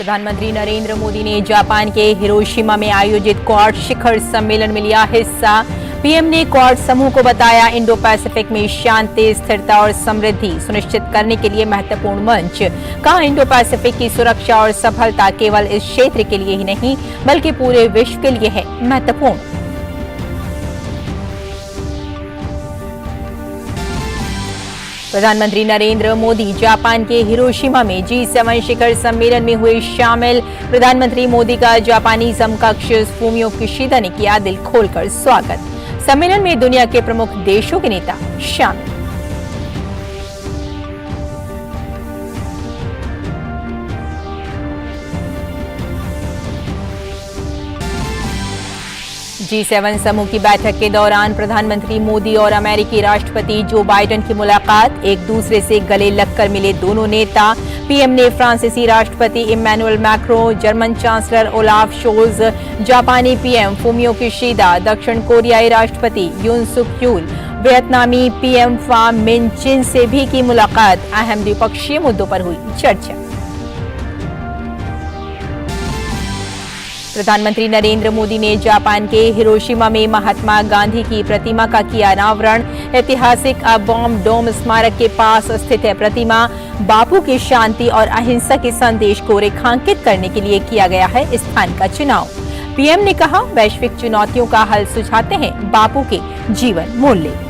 प्रधानमंत्री नरेंद्र मोदी ने जापान के हिरोशिमा में आयोजित क्वाड शिखर सम्मेलन में लिया हिस्सा। पीएम ने क्वाड समूह को बताया इंडो पैसिफिक में शांति, स्थिरता और समृद्धि सुनिश्चित करने के लिए महत्वपूर्ण मंच। कहा, इंडो पैसिफिक की सुरक्षा और सफलता केवल इस क्षेत्र के लिए ही नहीं बल्कि पूरे विश्व के लिए है महत्वपूर्ण। प्रधानमंत्री नरेंद्र मोदी जापान के हिरोशिमा में G7 शिखर सम्मेलन में हुए शामिल। प्रधानमंत्री मोदी का जापानी समकक्ष फूमियो किशिदा ने किया दिल खोलकर स्वागत। सम्मेलन में दुनिया के प्रमुख देशों के नेता शामिल। G7 समूह की बैठक के दौरान प्रधानमंत्री मोदी और अमेरिकी राष्ट्रपति जो बाइडेन की मुलाकात। एक दूसरे से गले लगकर मिले दोनों नेता। पीएम ने फ्रांसीसी राष्ट्रपति Emmanuel Macron, German chancellor Olaf Scholz, जापानी पीएम फूमियो किशिदा, दक्षिण कोरियाई राष्ट्रपति यून सुक यूल, वियतनामी पीएम फाम मिन चिन से भी की मुलाकात। अहम द्विपक्षीय मुद्दों पर हुई चर्चा। प्रधानमंत्री नरेंद्र मोदी ने जापान के हिरोशिमा में महात्मा गांधी की प्रतिमा का किया अनावरण। ऐतिहासिक बॉम्ब डोम स्मारक के पास स्थित है प्रतिमा। बापू की शांति और अहिंसा के संदेश को रेखांकित करने के लिए किया गया है इस स्थान का चुनाव। पीएम ने कहा, वैश्विक चुनौतियों का हल सुझाते हैं बापू के जीवन मूल्य।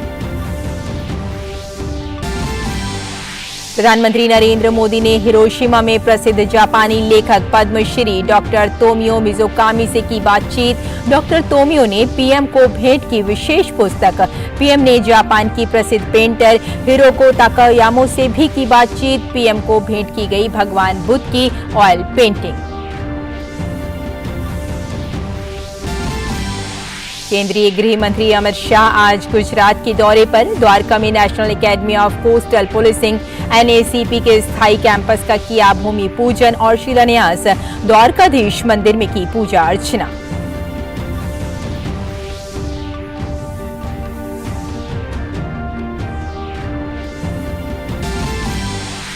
प्रधानमंत्री नरेंद्र मोदी ने हिरोशिमा में प्रसिद्ध जापानी लेखक पद्मश्री डॉक्टर तोमियो मिज़ोकामी से की बातचीत। डॉक्टर तोमियो ने पीएम को भेंट की विशेष पुस्तक। पीएम ने जापान की प्रसिद्ध पेंटर हिरोको ताकायामा से भी की बातचीत। पीएम को भेंट की गई भगवान बुद्ध की ऑयल पेंटिंग। केंद्रीय गृह मंत्री अमित शाह आज गुजरात के दौरे पर। द्वारका में national academy of coastal policing NACP के स्थायी कैंपस का किया भूमि पूजन और शिलान्यास। द्वारकाधीश मंदिर में की पूजा अर्चना।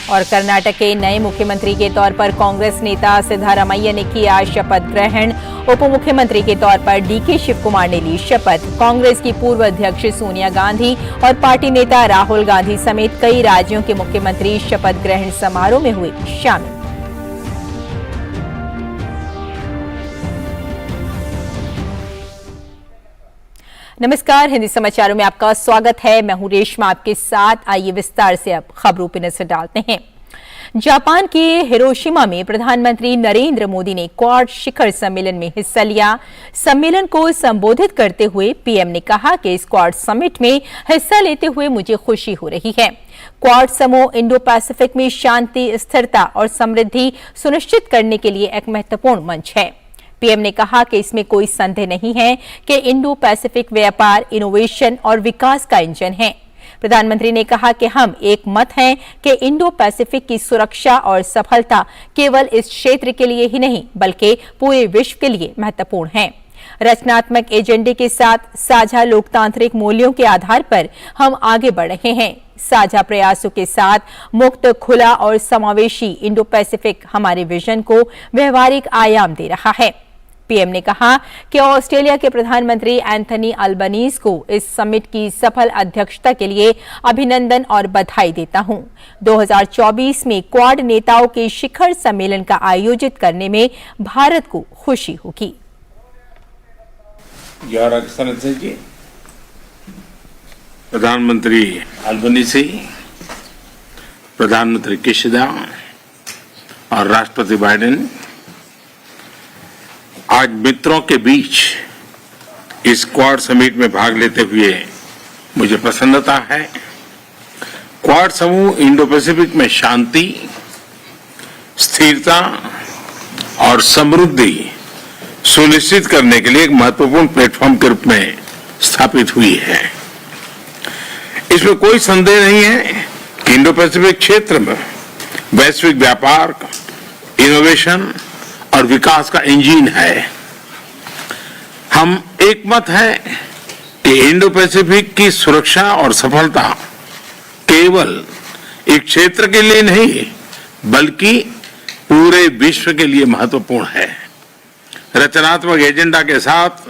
और कर्नाटक के नए मुख्यमंत्री के तौर पर कांग्रेस नेता सिद्धारमैया ने किया शपथ ग्रहण। उप मुख्यमंत्री के तौर पर DK शिव कुमार ने ली शपथ। कांग्रेस की पूर्व अध्यक्ष सोनिया गांधी और पार्टी नेता राहुल गांधी समेत कई राज्यों के मुख्यमंत्री शपथ ग्रहण समारोह में हुए शामिल। नमस्कार, हिंदी समाचारों में आपका स्वागत है। मैं हूं रेशमा आपके साथ। आइए विस्तार से अब खबरों पर नजर डालते हैं। जापान के हिरोशिमा में प्रधानमंत्री नरेंद्र मोदी ने क्वाड शिखर सम्मेलन में हिस्सा लिया। सम्मेलन को संबोधित करते हुए पीएम ने कहा कि इस क्वाड समिट में हिस्सा लेते हुए मुझे खुशी हो रही है। क्वाड समूह इंडो पैसिफिक में शांति, स्थिरता और समृद्धि सुनिश्चित करने के लिए एक महत्वपूर्ण मंच है। पीएम ने कहा कि इसमें कोई संदेह नहीं है कि इंडो पैसिफिक व्यापार, इनोवेशन और विकास का इंजन है। प्रधानमंत्री ने कहा कि हम एक मत हैं कि इंडो पैसिफिक की सुरक्षा और सफलता केवल इस क्षेत्र के लिए ही नहीं बल्कि पूरे विश्व के लिए महत्वपूर्ण है। रचनात्मक एजेंडे के साथ साझा लोकतांत्रिक मूल्यों के आधार पर हम आगे बढ़ रहे हैं। साझा प्रयासों के साथ मुक्त, खुला और समावेशी इंडो पैसिफिक हमारे विजन को व्यवहारिक आयाम दे रहा है। पीएम ने कहा कि ऑस्ट्रेलिया के प्रधानमंत्री एंथनी अल्बनीज को इस समिट की सफल अध्यक्षता के लिए अभिनंदन और बधाई देता हूं। 2024 में क्वाड नेताओं के शिखर सम्मेलन का आयोजित करने में भारत को खुशी होगी। प्रधानमंत्री अल्बनीजी, प्रधानमंत्री किशिदा और राष्ट्रपति बाइडेन आज मित्रों के बीच इस क्वाड समिट में भाग लेते हुए मुझे प्रसन्नता है। क्वाड समूह इंडो पैसिफिक में शांति, स्थिरता और समृद्धि सुनिश्चित करने के लिए एक महत्वपूर्ण प्लेटफॉर्म के रूप में स्थापित हुई है। इसमें कोई संदेह नहीं है कि इंडो पैसिफिक क्षेत्र में वैश्विक व्यापार, इनोवेशन और विकास का इंजन है। हम एक मत है कि इंडो पैसिफिक की सुरक्षा और सफलता केवल एक क्षेत्र के लिए नहीं बल्कि पूरे विश्व के लिए महत्वपूर्ण है। रचनात्मक एजेंडा के साथ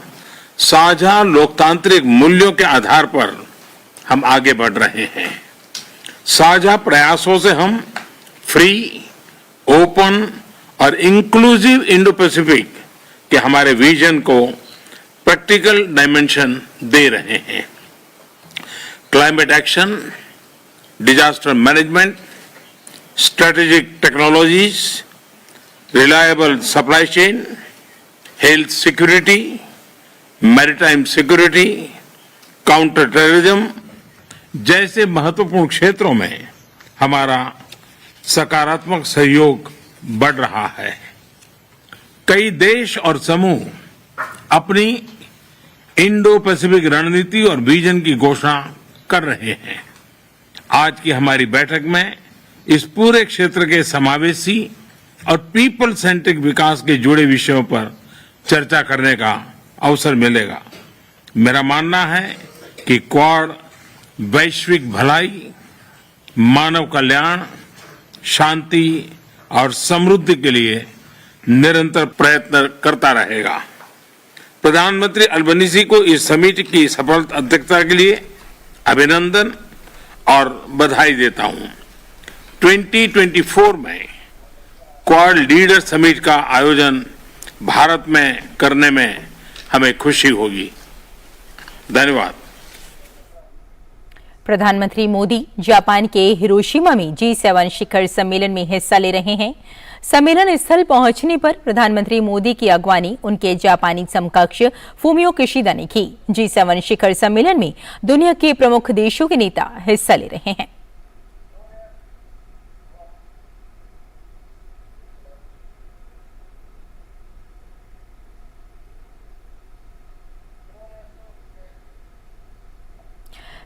साझा लोकतांत्रिक मूल्यों के आधार पर हम आगे बढ़ रहे हैं। साझा प्रयासों से हम फ्री, ओपन और इंक्लूसिव इंडो पैसिफिक के हमारे विजन को प्रैक्टिकल डायमेंशन दे रहे हैं। Climate action, disaster management, strategic technologies, reliable supply chain, health security, maritime security, counter terrorism जैसे महत्वपूर्ण क्षेत्रों में हमारा सकारात्मक सहयोग बढ़ रहा है। कई देश और समूह अपनी इंडो पैसिफिक रणनीति और विजन की घोषणा कर रहे हैं। आज की हमारी बैठक में इस पूरे क्षेत्र के समावेशी और पीपल सेंट्रिक विकास के जुड़े विषयों पर चर्चा करने का अवसर मिलेगा। मेरा मानना है कि क्वाड वैश्विक भलाई, मानव कल्याण, शांति और समृद्धि के लिए निरंतर प्रयत्न करता रहेगा। प्रधानमंत्री अल्बनीजी को इस समिट की सफल अध्यक्षता के लिए अभिनंदन और बधाई देता हूं। 2024 में क्वाड लीडर समिट का आयोजन भारत में करने में हमें खुशी होगी। धन्यवाद। प्रधानमंत्री मोदी जापान के हिरोशिमा में G7 शिखर सम्मेलन में हिस्सा ले रहे हैं। सम्मेलन स्थल पहुंचने पर प्रधानमंत्री मोदी की अगवानी उनके जापानी समकक्ष फूमियो किशिदा ने की। G7 शिखर सम्मेलन में दुनिया के प्रमुख देशों के नेता हिस्सा ले रहे हैं।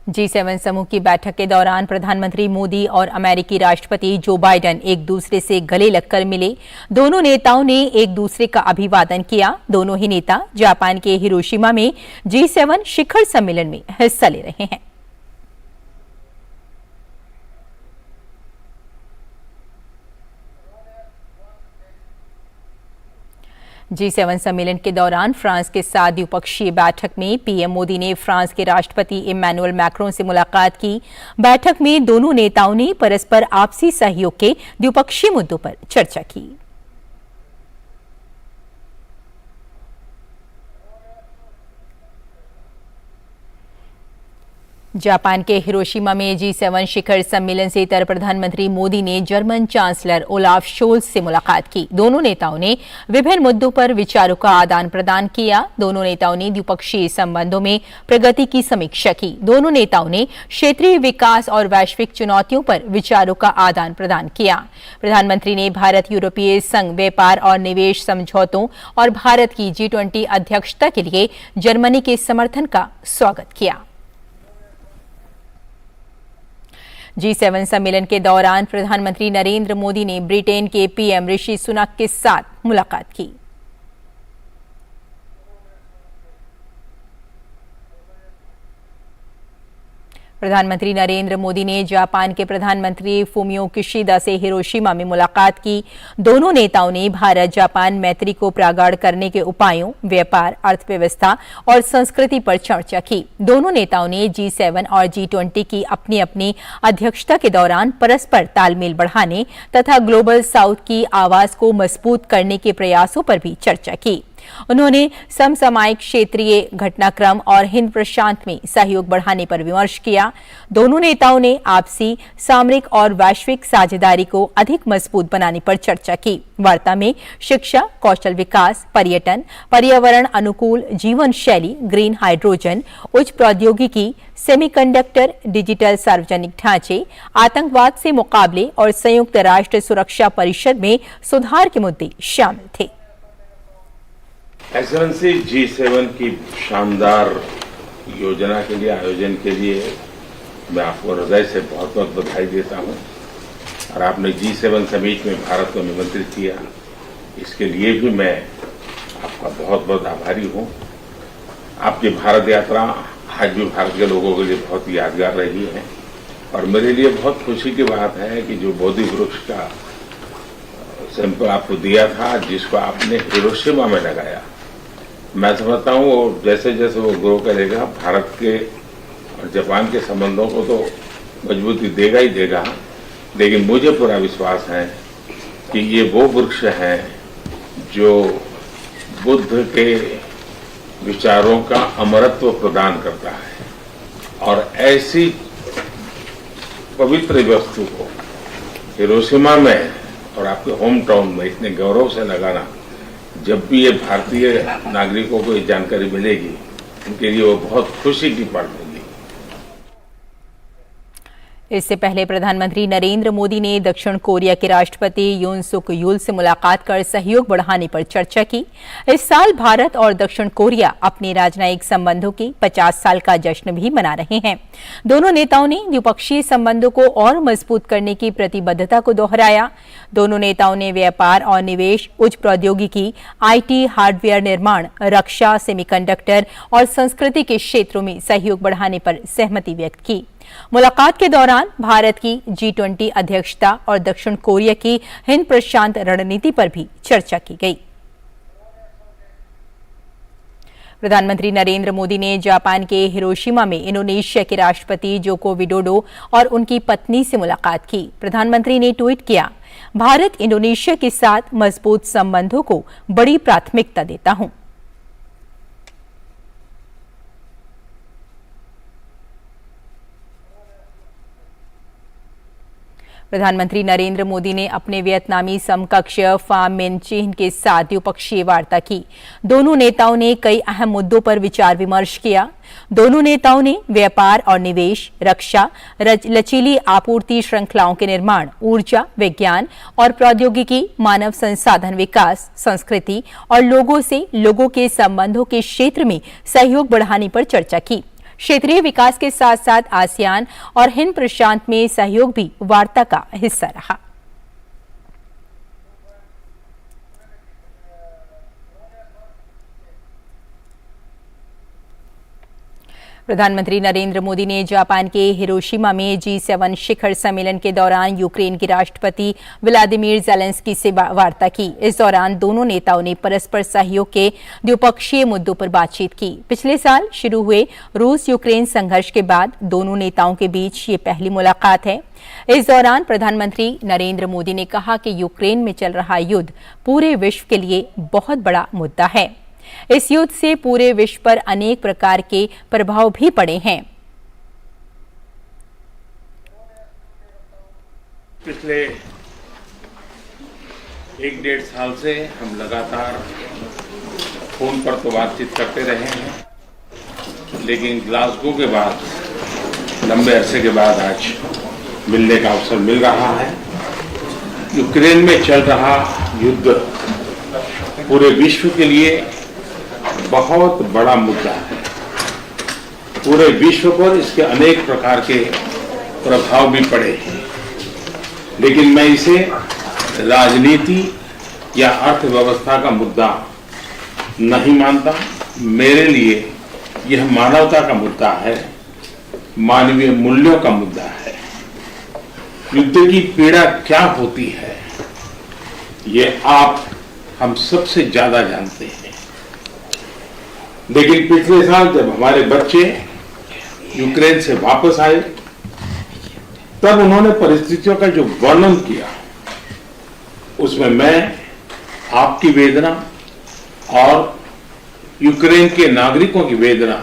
G7 समूह की बैठक के दौरान प्रधानमंत्री मोदी और अमेरिकी राष्ट्रपति जो बाइडेन एक दूसरे से गले लगकर मिले। दोनों नेताओं ने एक दूसरे का अभिवादन किया। दोनों ही नेता जापान के हिरोशिमा में G7 शिखर सम्मेलन में हिस्सा ले रहे हैं। G7 सम्मेलन के दौरान फ्रांस के साथ द्विपक्षीय बैठक में पीएम मोदी ने फ्रांस के राष्ट्रपति इमैनुअल मैक्रोन से मुलाकात की। बैठक में दोनों नेताओं ने परस्पर आपसी सहयोग के द्विपक्षीय मुद्दों पर चर्चा की। जापान के हिरोशिमा में G7 शिखर सम्मेलन से इतर प्रधानमंत्री मोदी ने जर्मन चांसलर ओलाफ शोल्स से मुलाकात की। दोनों नेताओं ने विभिन्न मुद्दों पर विचारों का आदान प्रदान किया। दोनों नेताओं ने द्विपक्षीय संबंधों में प्रगति की समीक्षा की। दोनों नेताओं ने क्षेत्रीय विकास और वैश्विक चुनौतियों पर विचारों का आदान प्रदान किया। प्रधानमंत्री ने भारत यूरोपीय संघ व्यापार और निवेश समझौतों और भारत की G20 अध्यक्षता के लिए जर्मनी के समर्थन का स्वागत किया। G7 सम्मेलन के दौरान प्रधानमंत्री नरेंद्र मोदी ने ब्रिटेन के पीएम ऋषि सुनक के साथ मुलाकात की। प्रधानमंत्री नरेंद्र मोदी ने जापान के प्रधानमंत्री फूमियो किशिदा से हिरोशिमा में मुलाकात की। दोनों नेताओं ने भारत जापान मैत्री को प्रगाढ़ करने के उपायों, व्यापार, अर्थव्यवस्था और संस्कृति पर चर्चा की। दोनों नेताओं ने G7 और G20 की अपनी अपनी अध्यक्षता के दौरान परस्पर तालमेल बढ़ाने तथा ग्लोबल साउथ की आवाज को मजबूत करने के प्रयासों पर भी चर्चा की। उन्होंने समसामयिक क्षेत्रीय घटनाक्रम और हिंद प्रशांत में सहयोग बढ़ाने पर विमर्श किया। दोनों नेताओं ने आपसी सामरिक और वैश्विक साझेदारी को अधिक मजबूत बनाने पर चर्चा की। वार्ता में शिक्षा, कौशल विकास, पर्यटन, पर्यावरण अनुकूल जीवन शैली, ग्रीन हाइड्रोजन, उच्च प्रौद्योगिकी, सेमीकंडक्टर, डिजिटल सार्वजनिक ढांचे, आतंकवाद से मुकाबले और संयुक्त राष्ट्र सुरक्षा परिषद में सुधार के मुद्दे शामिल थे। एक्सेलेंसी, G7 की शानदार योजना के लिए, आयोजन के लिए मैं आपको हृदय से बहुत बहुत बधाई देता हूं। और आपने G7 समिट में भारत को निमंत्रित किया, इसके लिए भी मैं आपका बहुत बहुत आभारी हूं। आपकी भारत यात्रा आज भी भारत के लोगों के लिए बहुत यादगार रही है और मेरे लिए बहुत खुशी की बात है कि जो बोधि वृक्ष का सैंपल आपको दिया था जिसको आपने हिरोशिमा में लगाया। मैं समझता हूँ वो जैसे जैसे वो ग्रो करेगा भारत के और जापान के संबंधों को तो मजबूती देगा ही देगा, लेकिन मुझे पूरा विश्वास है कि ये वो वृक्ष है जो बुद्ध के विचारों का अमरत्व प्रदान करता है। और ऐसी पवित्र वस्तु को हिरोशिमा में और आपके होम टाउन में इतने गौरव से लगाना, जब भी ये भारतीय नागरिकों को ये जानकारी मिलेगी उनके लिए वो बहुत खुशी की बात होगी। इससे पहले प्रधानमंत्री नरेंद्र मोदी ने दक्षिण कोरिया के राष्ट्रपति यून सुक यूल से मुलाकात कर सहयोग बढ़ाने पर चर्चा की। इस साल भारत और दक्षिण कोरिया अपने राजनयिक संबंधों के 50 साल का जश्न भी मना रहे हैं। दोनों नेताओं ने द्विपक्षीय संबंधों को और मजबूत करने की प्रतिबद्धता को दोहराया। दोनों नेताओं ने व्यापार और निवेश, उच्च प्रौद्योगिकी, IT, हार्डवेयर निर्माण, रक्षा, सेमीकंडक्टर और संस्कृति के क्षेत्रों में सहयोग बढ़ाने पर सहमति व्यक्त की। मुलाकात के दौरान भारत की G20 अध्यक्षता और दक्षिण कोरिया की हिंद प्रशांत रणनीति पर भी चर्चा की गई। प्रधानमंत्री नरेंद्र मोदी ने जापान के हिरोशिमा में इंडोनेशिया के राष्ट्रपति जोको विडोडो और उनकी पत्नी से मुलाकात की। प्रधानमंत्री ने ट्वीट किया, भारत इंडोनेशिया के साथ मजबूत संबंधों को बड़ी प्राथमिकता देता हूं। प्रधानमंत्री नरेंद्र मोदी ने अपने वियतनामी समकक्ष फाम मिन चिन के साथ द्विपक्षीय वार्ता की। दोनों नेताओं ने कई अहम मुद्दों पर विचार विमर्श किया। दोनों नेताओं ने व्यापार और निवेश, रक्षा, लचीली आपूर्ति श्रृंखलाओं के निर्माण, ऊर्जा, विज्ञान और प्रौद्योगिकी, मानव संसाधन विकास, संस्कृति और लोगों से लोगों के संबंधों के क्षेत्र में सहयोग बढ़ाने पर चर्चा की। क्षेत्रीय विकास के साथ साथ आसियान और हिंद प्रशांत में सहयोग भी वार्ता का हिस्सा रहा। प्रधानमंत्री नरेंद्र मोदी ने जापान के हिरोशिमा में G7 शिखर सम्मेलन के दौरान यूक्रेन के राष्ट्रपति व्लादिमीर ज़ेलेंस्की से वार्ता की। इस दौरान दोनों नेताओं ने परस्पर सहयोग के द्विपक्षीय मुद्दों पर बातचीत की। पिछले साल शुरू हुए रूस यूक्रेन संघर्ष के बाद दोनों नेताओं के बीच ये पहली मुलाकात है। इस दौरान प्रधानमंत्री नरेंद्र मोदी ने कहा कि यूक्रेन में चल रहा युद्ध पूरे विश्व के लिए बहुत बड़ा मुद्दा है। इस युद्ध से पूरे विश्व पर अनेक प्रकार के प्रभाव भी पड़े हैं। पिछले 1-1.5 साल से हम लगातार फोन पर तो बातचीत करते रहे हैं, लेकिन ग्लासगो के बाद लंबे अरसे के बाद आज मिलने का अवसर मिल रहा है। यूक्रेन में चल रहा युद्ध पूरे विश्व के लिए बहुत बड़ा मुद्दा है। पूरे विश्व पर इसके अनेक प्रकार के प्रभाव भी पड़े हैं, लेकिन मैं इसे राजनीति या अर्थव्यवस्था का मुद्दा नहीं मानता। मेरे लिए यह मानवता का मुद्दा है, मानवीय मूल्यों का मुद्दा है। युद्ध की पीड़ा क्या होती है ये आप हम सबसे ज्यादा जानते हैं, लेकिन पिछले साल जब हमारे बच्चे यूक्रेन से वापस आए तब उन्होंने परिस्थितियों का जो वर्णन किया उसमें मैं आपकी वेदना और यूक्रेन के नागरिकों की वेदना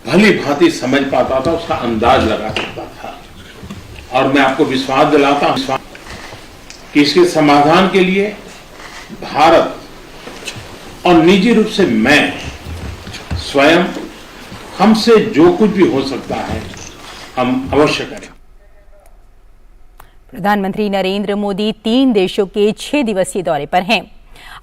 भली भांति समझ पाता था, उसका अंदाज लगा सकता था। और मैं आपको विश्वास दिलाता हूं कि इसके समाधान के लिए भारत और निजी रूप से मैं स्वयं, हमसे जो कुछ भी हो सकता है हम अवश्य करें। प्रधानमंत्री नरेंद्र मोदी 3 देशों के 6 दिवसीय दौरे पर हैं।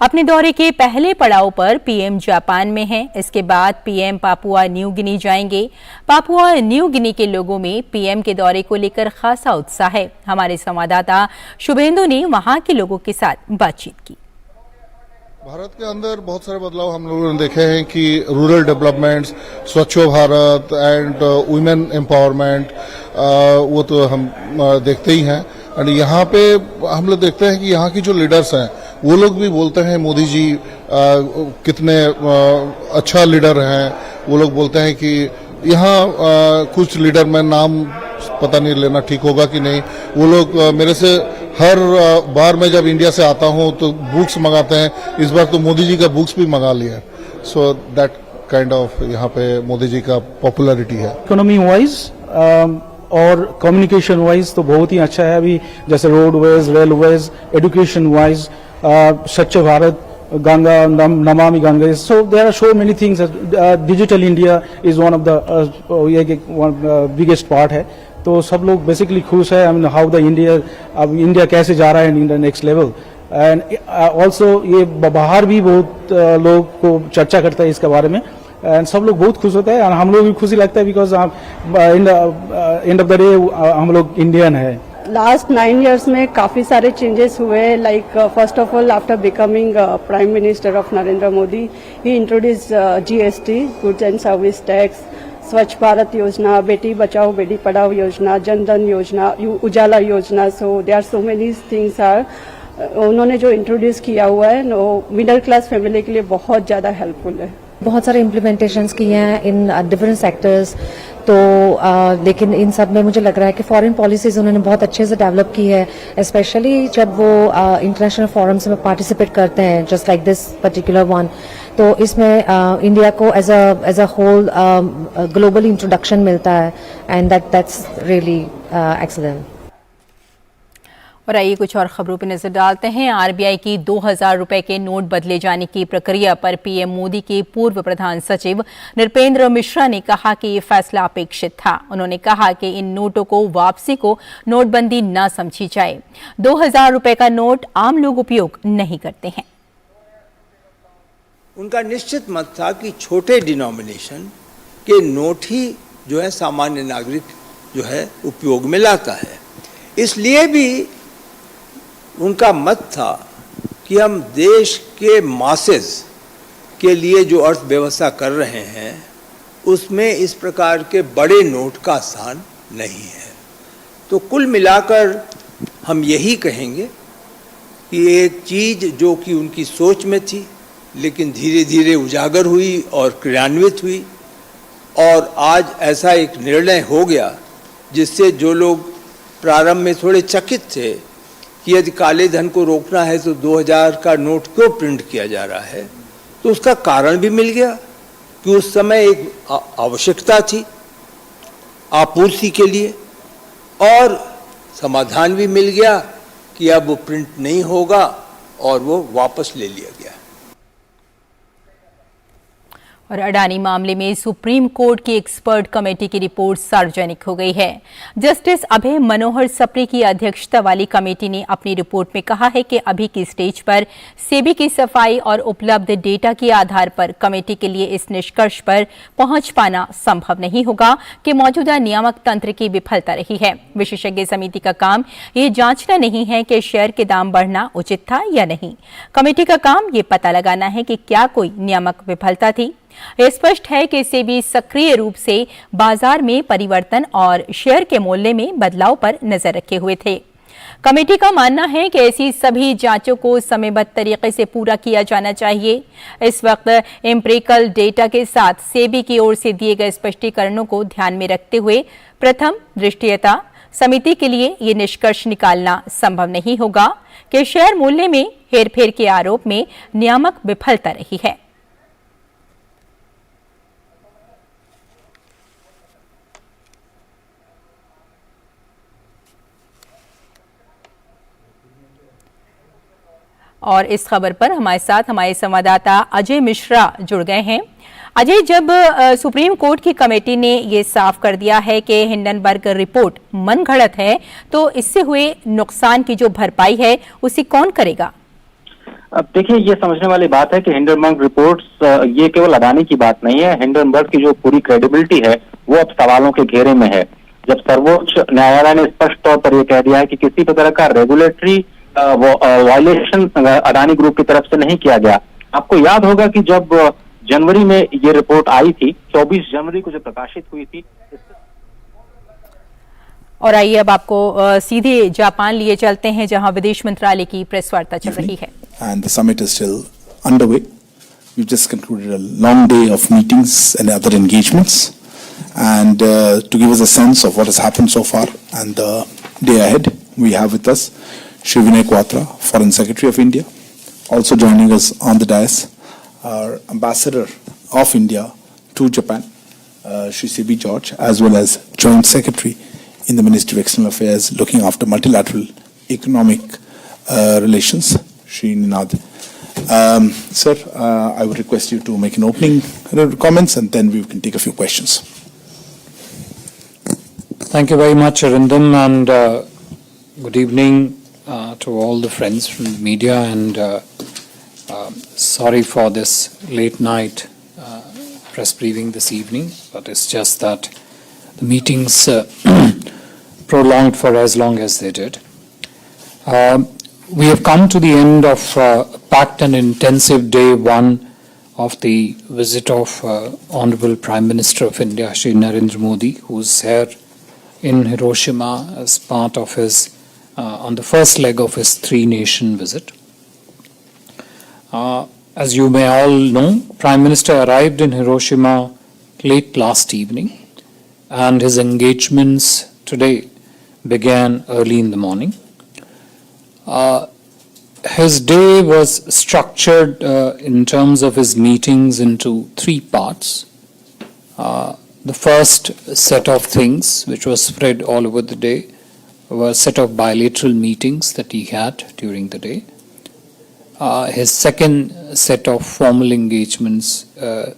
अपने दौरे के पहले पड़ाव पर पीएम जापान में हैं। इसके बाद पीएम पापुआ न्यू गिनी जाएंगे। पापुआ न्यू गिनी के लोगों में पीएम के दौरे को लेकर खासा उत्साह है। हमारे संवाददाता शुभेंदु ने वहां के लोगों के साथ बातचीत की। भारत के अंदर बहुत सारे बदलाव हम लोगों ने देखे हैं कि रूरल डेवलपमेंट्स, स्वच्छ भारत एंड वुमेन एम्पावरमेंट, वो तो हम देखते ही हैं। एंड यहाँ पे हम लोग देखते हैं कि यहाँ की जो लीडर्स हैं वो लोग भी बोलते हैं मोदी जी कितने अच्छा लीडर हैं। वो लोग बोलते हैं कि यहाँ कुछ लीडर में नाम पता नहीं लेना ठीक होगा कि नहीं, वो लोग मेरे से हर बार मैं जब इंडिया से आता हूँ तो बुक्स मंगाते हैं। इस बार तो मोदी जी का बुक्स भी मंगा लिया। सो दैट काइंड ऑफ यहाँ पे मोदी जी का पॉपुलैरिटी है। इकोनॉमी वाइज और कम्युनिकेशन वाइज तो बहुत ही अच्छा है। अभी जैसे रोडवेज, रेलवेज, एजुकेशन वाइज, स्वच्छ Bharat, Ganga, Namami Ganga. So there are so many things. Digital India is one of the biggest part है। तो सब लोग बेसिकली खुश है। I mean how the अब इंडिया कैसे जा रहा है in the next level. And also ये बाहर भी बहुत लोग को चर्चा करता है इसके बारे में एंड सब लोग बहुत खुश होते हैं और हम लोग भी खुशी लगता है because end of the day हम लोग इंडियन है। लास्ट 9 years में काफी सारे चेंजेस हुए। Like first of all after becoming prime minister of Narendra Modi he introduce GST, goods and service tax, स्वच्छ भारत योजना, बेटी बचाओ बेटी पढ़ाओ योजना, Jan Dhan Yojana, Ujala Yojana. So they are so many things are उन्होंने जो इंट्रोड्यूस किया हुआ है वो मिडिल क्लास फैमिली के लिए बहुत ज्यादा हेल्पफुल है। बहुत सारे इम्प्लीमेंटेशंस किए हैं इन डिफरेंट सेक्टर्स। तो लेकिन इन सब में मुझे लग रहा है कि फॉरेन पॉलिसीज उन्होंने बहुत अच्छे से डेवलप की है, स्पेशली जब वो इंटरनेशनल फोरम्स में पार्टिसिपेट करते हैं just like this particular one. तो इसमें इंडिया को as a whole global introduction मिलता है एंड दैट्स रियली एक्सीलेंट। और आइए कुछ और खबरों पर नजर डालते हैं। आरबीआई की 2000 रुपए के नोट बदले जाने की प्रक्रिया पर पीएम मोदी के पूर्व प्रधान सचिव नृपेंद्र मिश्रा ने कहा कि ये फैसला अपेक्षित था। उन्होंने कहा कि इन नोटों को वापसी को नोटबंदी न समझी जाए। 2000 रुपए का नोट आम लोग उपयोग नहीं करते हैं। उनका निश्चित मत था कि छोटे डिनोमिनेशन के नोट ही जो है सामान्य नागरिक जो है उपयोग में लाता है। इसलिए भी उनका मत था कि हम देश के मासेस के लिए जो अर्थव्यवस्था कर रहे हैं उसमें इस प्रकार के बड़े नोट का स्थान नहीं है। तो कुल मिलाकर हम यही कहेंगे कि एक चीज़ जो कि उनकी सोच में थी लेकिन धीरे धीरे उजागर हुई और क्रियान्वित हुई और आज ऐसा एक निर्णय हो गया जिससे जो लोग प्रारंभ में थोड़े चकित थे कि यदि काले धन को रोकना है तो 2000 का नोट क्यों प्रिंट किया जा रहा है, तो उसका कारण भी मिल गया कि उस समय एक आवश्यकता थी आपूर्ति के लिए और समाधान भी मिल गया कि अब वो प्रिंट नहीं होगा और वो वापस ले लिया गया। और अडानी मामले में सुप्रीम कोर्ट की एक्सपर्ट कमेटी की रिपोर्ट सार्वजनिक हो गई है। जस्टिस अभय मनोहर सप्रे की अध्यक्षता वाली कमेटी ने अपनी रिपोर्ट में कहा है कि अभी की स्टेज पर सेबी की सफाई और उपलब्ध डेटा के आधार पर कमेटी के लिए इस निष्कर्ष पर पहुंच पाना संभव नहीं होगा कि मौजूदा नियामक तंत्र की विफलता रही है। विशेषज्ञ समिति का काम ये जांचना नहीं है कि शेयर के दाम बढ़ना उचित था या नहीं। कमेटी का काम ये पता लगाना है कि क्या कोई नियामक विफलता थी। यह स्पष्ट है कि सेबी सक्रिय रूप से बाजार में परिवर्तन और शेयर के मूल्य में बदलाव पर नजर रखे हुए थे। कमेटी का मानना है कि ऐसी सभी जांचों को समयबद्ध तरीके से पूरा किया जाना चाहिए। इस वक्त एम्पिरिकल डेटा के साथ सेबी की ओर से दिए गए स्पष्टीकरणों को ध्यान में रखते हुए प्रथम दृष्टया समिति के लिए ये निष्कर्ष निकालना संभव नहीं होगा कि शेयर मूल्य में हेरफेर के आरोप में नियामक विफलता रही है। और इस खबर पर हमारे साथ हमारे संवाददाता अजय मिश्रा जुड़ गए हैं। अजय, जब सुप्रीम कोर्ट की कमेटी ने ये साफ कर दिया है कि हिंडनबर्ग रिपोर्ट मनगढ़ंत है, तो इससे हुए नुकसान की जो भरपाई है उसे कौन करेगा? अब देखिए, ये समझने वाली बात है कि हिंडनबर्ग रिपोर्ट्स ये केवल अडानी की बात नहीं है। हिंडनबर्ग की जो पूरी क्रेडिबिलिटी है वो अब सवालों के घेरे में है। जब सर्वोच्च न्यायालय ने स्पष्ट तौर पर यह कह दिया है कि किसी भी तरह का रेगुलेटरी वायलेशन अडानी ग्रुप की तरफ से नहीं किया गया। आपको याद होगा कि जब जनवरी में ये रिपोर्ट आई थी, 24 जनवरी को जो प्रकाशित हुई थी। और आइए अब आपको सीधे जापान लिए चलते हैं, जहां विदेश मंत्रालय की प्रेस वार्ता चल रही है। And the summit is still underway. We've just concluded a long day of meetings and other engagements. And to give us a sense of what has happened so far and the day ahead, we have with us Shri Vinay Quatra, Foreign Secretary of India. Also joining us on the dais, our Ambassador of India to Japan, Shri C.B. George, as well as Joint Secretary in the Ministry of External Affairs looking after multilateral economic relations, Shri Ninad. Sir, I would request you to make an opening comments and then we can take a few questions. Thank you very much, Arindam, and good evening to all the friends from the media, and sorry for this late night press briefing this evening, but it's just that the meetings prolonged for as long as they did. We have come to the end of packed and intensive day one of the visit of Honorable Prime Minister of India, Shri Narendra Modi, who's here in Hiroshima as part of his, on the first leg of his three-nation visit. As you may all know, Prime Minister arrived in Hiroshima late last evening, and his engagements today began early in the morning. His day was structured in terms of his meetings into three parts. The first set of things, which was spread all over the day, were a set of bilateral meetings that he had during the day. His second set of formal engagements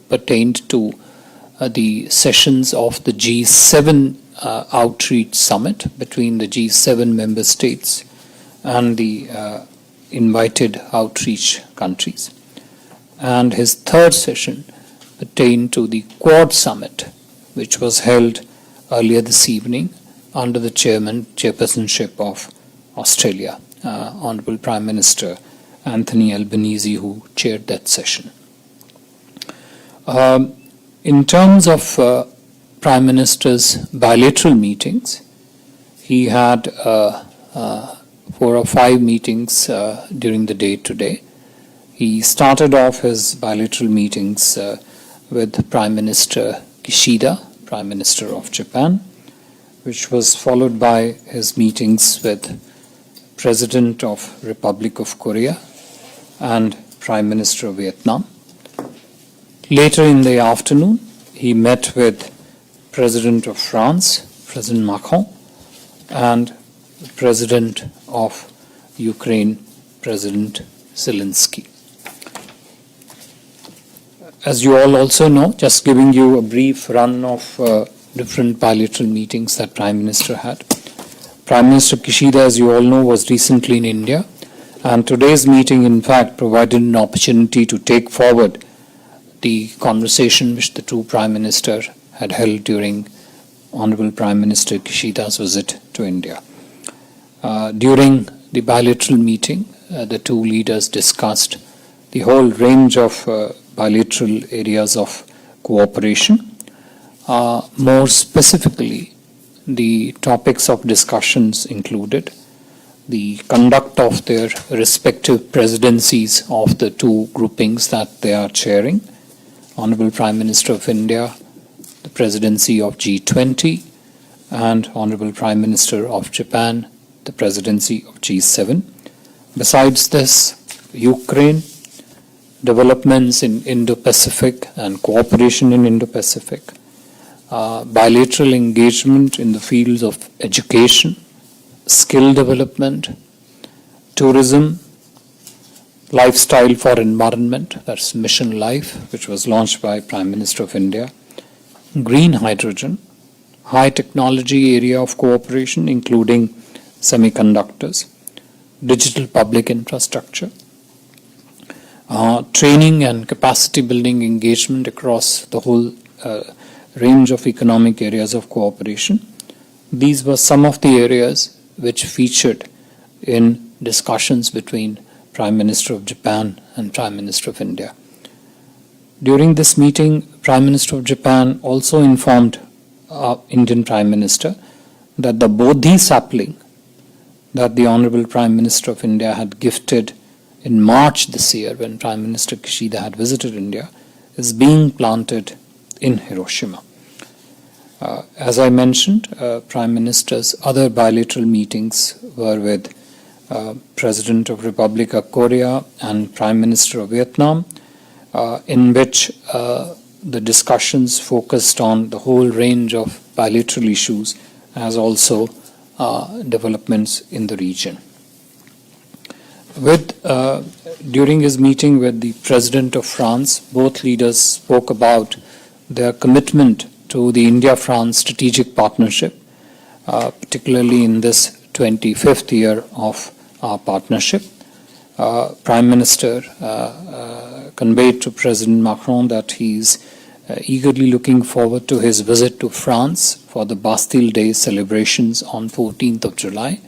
pertained to the sessions of the G7 outreach summit between the G7 member states and the invited outreach countries. And his third session pertained to the Quad summit, which was held earlier this evening under the chairpersonship of Australia, Honorable Prime Minister Anthony Albanese, who chaired that session. In terms of Prime Minister's bilateral meetings, he had 4 or 5 meetings during the day today. He started off his bilateral meetings with Prime Minister Kishida, Prime Minister of Japan, which was followed by his meetings with President of Republic of Korea and Prime Minister of Vietnam. Later in the afternoon, he met with President of France, President Macron, and President of Ukraine, President Zelensky. As you all also know, just giving you a brief run of different bilateral meetings that Prime Minister had. Prime Minister Kishida, as you all know, was recently in India, and today's meeting, in fact, provided an opportunity to take forward the conversation which the two Prime Ministers had held during Honorable Prime Minister Kishida's visit to India. During the bilateral meeting, the two leaders discussed the whole range of bilateral areas of cooperation. More specifically, the topics of discussions included the conduct of their respective presidencies of the two groupings that they are chairing. Honorable Prime Minister of India, the presidency of G20, and Honorable Prime Minister of Japan, the presidency of G7. Besides this, Ukraine, developments in Indo Pacific and cooperation in Indo Pacific, bilateral engagement in the fields of education, skill development, tourism, lifestyle for environment, that's Mission Life, which was launched by Prime Minister of India, green hydrogen, high technology area of cooperation including semiconductors, digital public infrastructure, training and capacity building engagement across the whole range of economic areas of cooperation. These were some of the areas which featured in discussions between Prime Minister of Japan and Prime Minister of India. During this meeting, Prime Minister of Japan also informed Indian Prime Minister that the Bodhi sapling that the Honorable Prime Minister of India had gifted in March this year when Prime Minister Kishida had visited India is being planted in Hiroshima. As I mentioned, Prime Minister's other bilateral meetings were with President of Republic of Korea and Prime Minister of Vietnam, in which the discussions focused on the whole range of bilateral issues as also developments in the region. During his meeting with the President of France, both leaders spoke about their commitment to the India-France strategic partnership, particularly in this 25th year of our partnership. Prime Minister conveyed to President Macron that he is eagerly looking forward to his visit to France for the Bastille Day celebrations on 14th of July,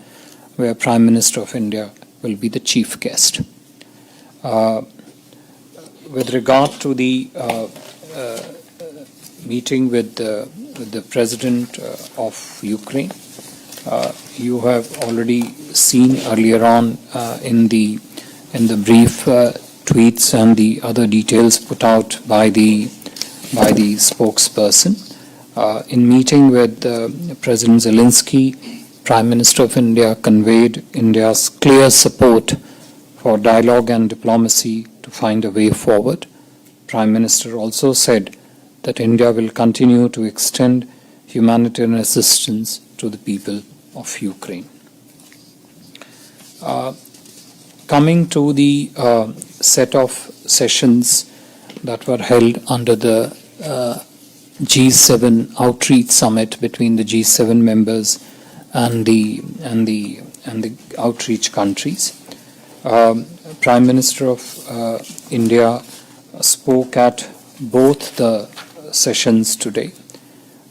where Prime Minister of India will be the chief guest. With regard to the meeting with the President of Ukraine, you have already seen earlier on in the brief tweets and the other details put out by the spokesperson. In meeting with President Zelensky, Prime Minister of India conveyed India's clear support for dialogue and diplomacy to find a way forward. Prime Minister also said that India will continue to extend humanitarian assistance to the people of Ukraine. Coming to the set of sessions that were held under the G7 outreach summit between the G7 members and the outreach countries, Prime Minister of India spoke at both the sessions today.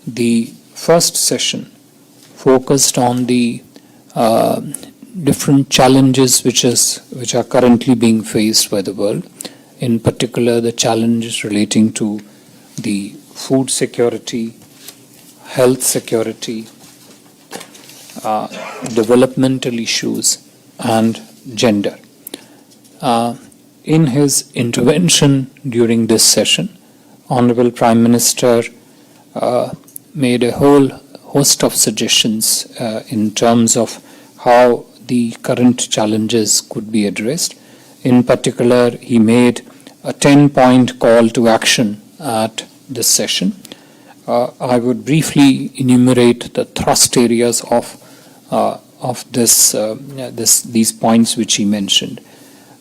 The first session focused on the different challenges which are currently being faced by the world, in particular the challenges relating to the food security, health security, developmental issues, and gender. In his intervention during this session, Honorable Prime Minister made a whole host of suggestions in terms of how the current challenges could be addressed. In particular, he made a 10-point call to action at this session. I would briefly enumerate the thrust areas of these points which he mentioned.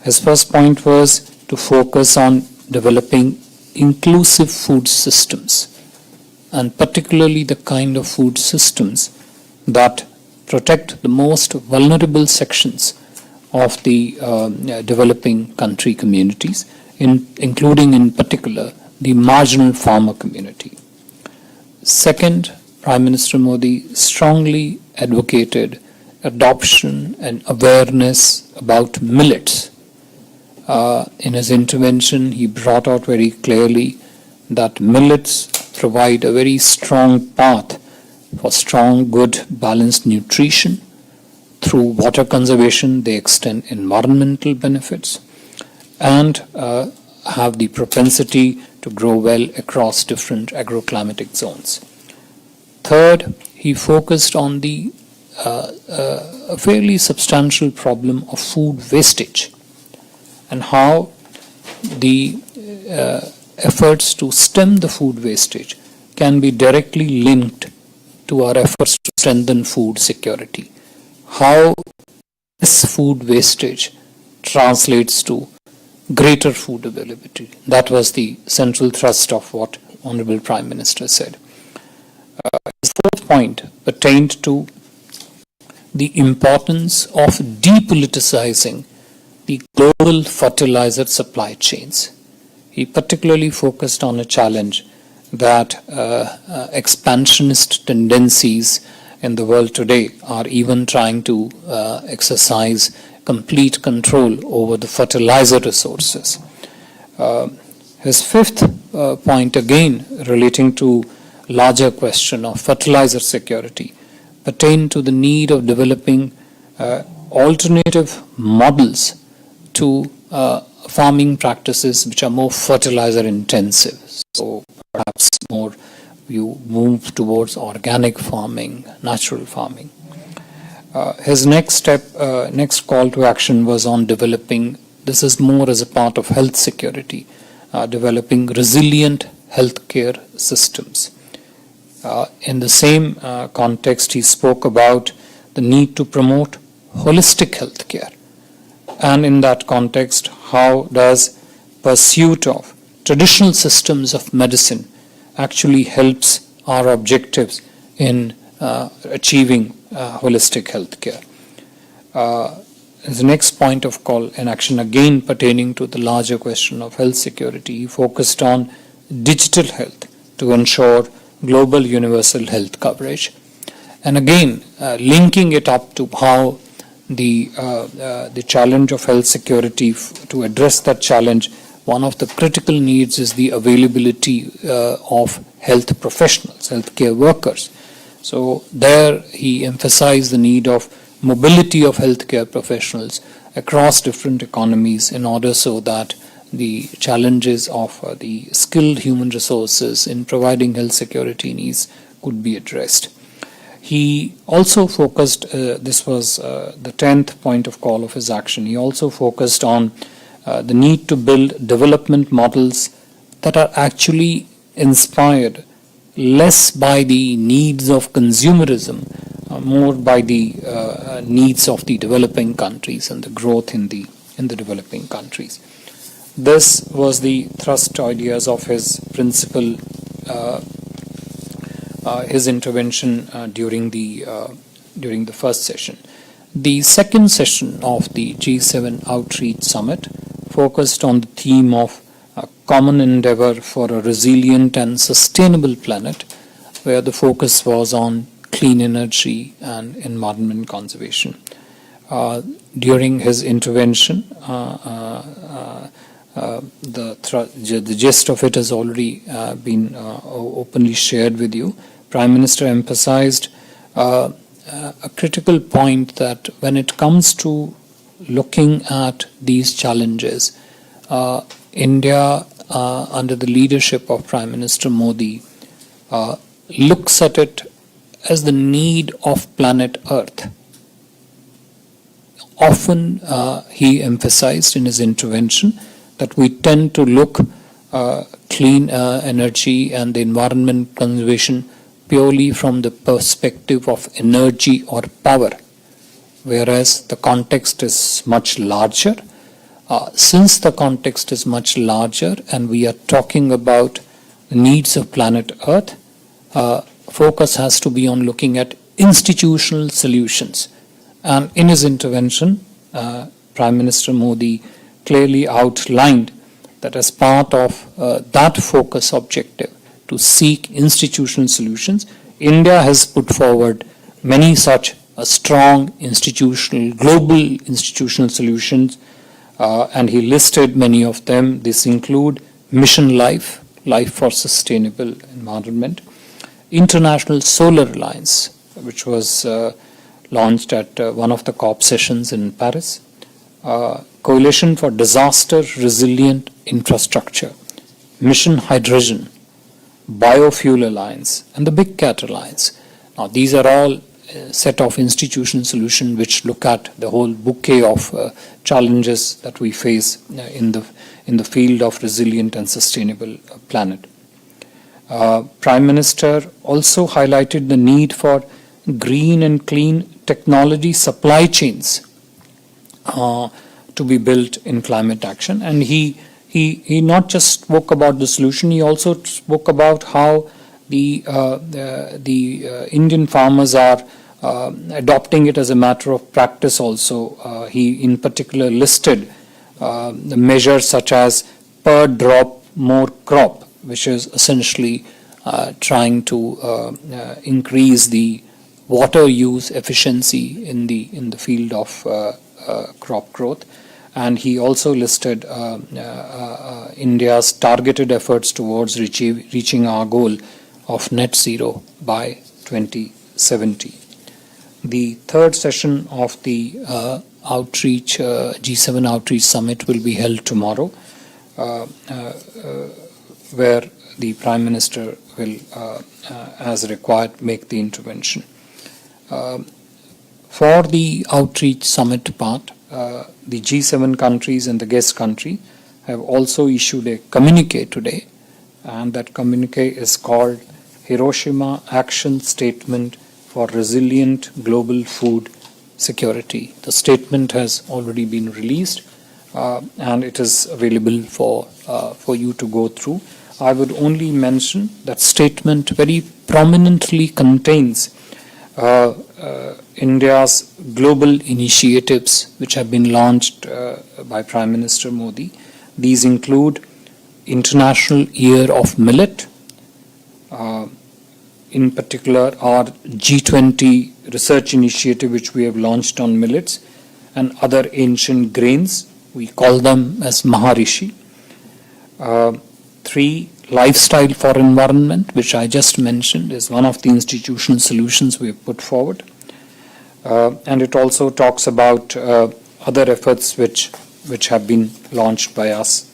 His first point was to focus on developing inclusive food systems, and particularly the kind of food systems that protect the most vulnerable sections of the developing country communities, including in particular the marginal farmer community. Second, Prime Minister Modi strongly advocated adoption and awareness about millets. In his intervention, he brought out very clearly that millets provide a very strong path for strong, good, balanced nutrition. Through water conservation, they extend environmental benefits and have the propensity to grow well across different agroclimatic zones. Third, he focused on the a fairly substantial problem of food wastage and how the efforts to stem the food wastage can be directly linked to our efforts to strengthen food security. How this food wastage translates to greater food availability. That was the central thrust of what Honorable Prime Minister said. His fourth point pertained to the importance of depoliticizing the global fertilizer supply chains. He particularly focused on a challenge that expansionist tendencies in the world today are even trying to exercise complete control over the fertilizer resources. His fifth point, again relating to larger question of fertilizer security, pertain to the need of developing alternative models to farming practices which are more fertilizer intensive. So perhaps more you move towards organic farming, natural farming. His next call to action was on developing, this is more as a part of health security, developing resilient healthcare systems. In the same context, he spoke about the need to promote holistic healthcare. And in that context, how does pursuit of traditional systems of medicine actually helps our objectives in achieving holistic healthcare. The next point of call and action, again pertaining to the larger question of health security, he focused on digital health to ensure global universal health coverage. And again, linking it up to how the challenge of health security, to address that challenge, one of the critical needs is the availability of health professionals, healthcare workers. So there he emphasized the need of mobility of healthcare professionals across different economies in order so that the challenges of the skilled human resources in providing health security needs could be addressed. He also focused, this was the 10th point of call of his action, he also focused on the need to build development models that are actually inspired less by the needs of consumerism, more by the needs of the developing countries and the growth in the developing countries. This was the thrust ideas of his principal, his intervention during the first session. The second session of the G7 Outreach Summit focused on the theme of common endeavor for a resilient and sustainable planet, where the focus was on clean energy and environment conservation. During his intervention, the gist of it has already been openly shared with you. Prime Minister emphasized a critical point that when it comes to looking at these challenges, India, under the leadership of Prime Minister Modi, looks at it as the need of planet Earth. Often he emphasized in his intervention that we tend to look clean energy and the environment conservation purely from the perspective of energy or power, whereas the context is much larger. Since the context is much larger and we are talking about the needs of planet Earth, focus has to be on looking at institutional solutions. And in his intervention, Prime Minister Modi clearly outlined that as part of that focus objective to seek institutional solutions, India has put forward many such strong institutional, global institutional solutions, and he listed many of them. This include Mission Life, Life for Sustainable Environment, International Solar Alliance, which was launched at one of the COP sessions in Paris, Coalition for Disaster Resilient Infrastructure, Mission Hydrogen, Biofuel Alliance, and the Big Cat Alliance. Now, these are all a set of institutional solutions which look at the whole bouquet of challenges that we face in the field of resilient and sustainable planet. Prime Minister also highlighted the need for green and clean technology supply chains to be built in climate action, and he not just spoke about the solution, he also spoke about how the Indian farmers are adopting it as a matter of practice also. He in particular listed the measures such as per drop more crop, which is essentially trying to increase the water use efficiency in the field of crop growth. And he also listed India's targeted efforts towards reaching our goal of net zero by 2070. The third session of the outreach G7 outreach summit will be held tomorrow, where the Prime Minister will, as required, make the intervention. For the outreach summit part, the G7 countries and the guest country have also issued a communique today, and that communique is called Hiroshima Action Statement for Resilient Global Food Security. The statement has already been released, and it is available for you to go through. I would only mention that statement very prominently contains India's global initiatives which have been launched by Prime Minister Modi. These include International Year of Millet, in particular our G20 research initiative which we have launched on millets and other ancient grains. We call them as Maharishi. 3. Lifestyle for environment, which I just mentioned, is one of the institutional solutions we have put forward. And it also talks about other efforts which have been launched by us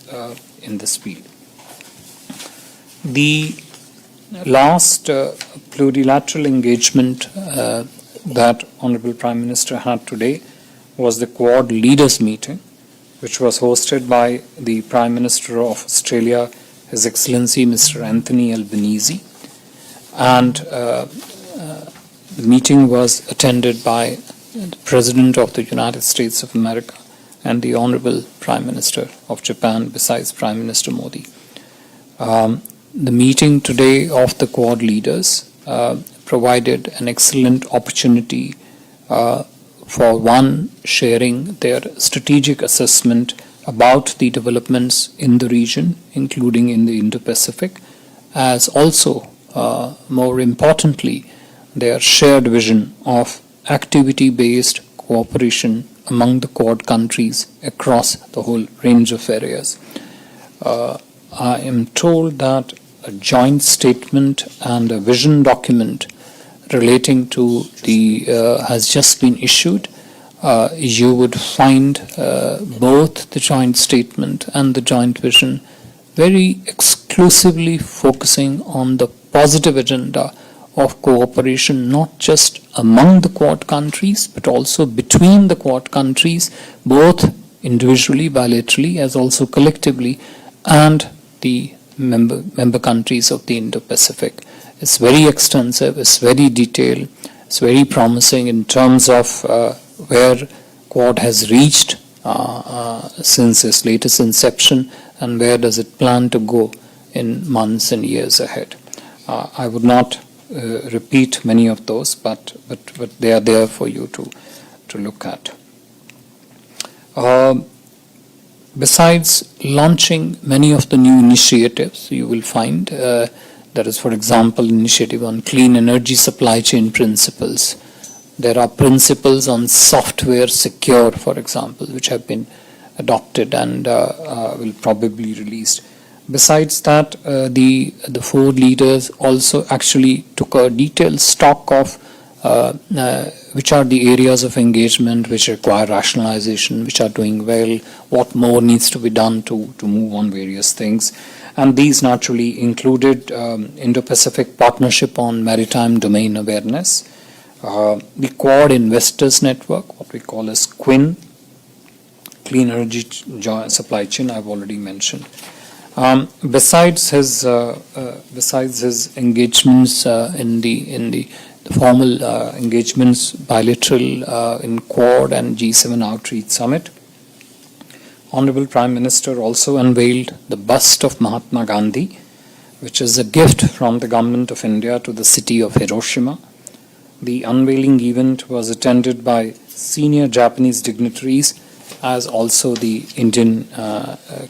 in this field. The last plurilateral engagement that Honorable Prime Minister had today was the Quad Leaders meeting, which was hosted by the Prime Minister of Australia, His Excellency Mr. Anthony Albanese, and the meeting was attended by the President of the United States of America and the Honorable Prime Minister of Japan, besides Prime Minister Modi. The meeting today of the Quad leaders provided an excellent opportunity for one, sharing their strategic assessment about the developments in the region, including in the Indo Pacific, as also, more importantly, their shared vision of activity-based cooperation among the Quad countries across the whole range of areas. I am told that a joint statement and a vision document relating to the has just been issued. You would find both the joint statement and the joint vision very exclusively focusing on the positive agenda of cooperation, not just among the Quad countries, but also between the Quad countries, both individually, bilaterally, as also collectively, and the member countries of the Indo Pacific. It's very extensive, it's very detailed, it's very promising in terms of where Quad has reached since its latest inception and where does it plan to go in months and years ahead. I would not repeat many of those, but they are there for you to look at. Besides launching many of the new initiatives, you will find there is, for example, initiative on clean energy supply chain principles. There are principles on software secure, for example, which have been adopted and will probably be released. Besides that, the four leaders also actually took a detailed stock of which are the areas of engagement which require rationalization, which are doing well, what more needs to be done to move on various things. And these naturally included Indo-Pacific Partnership on Maritime Domain Awareness, the Quad Investors Network, what we call as QUIN, Clean Energy Supply Chain, I've already mentioned. Besides his engagements in the formal engagements, bilateral in Quad and G7 Outreach Summit, Honorable Prime Minister also unveiled the bust of Mahatma Gandhi, which is a gift from the Government of India to the city of Hiroshima. The unveiling event was attended by senior Japanese dignitaries as also the Indian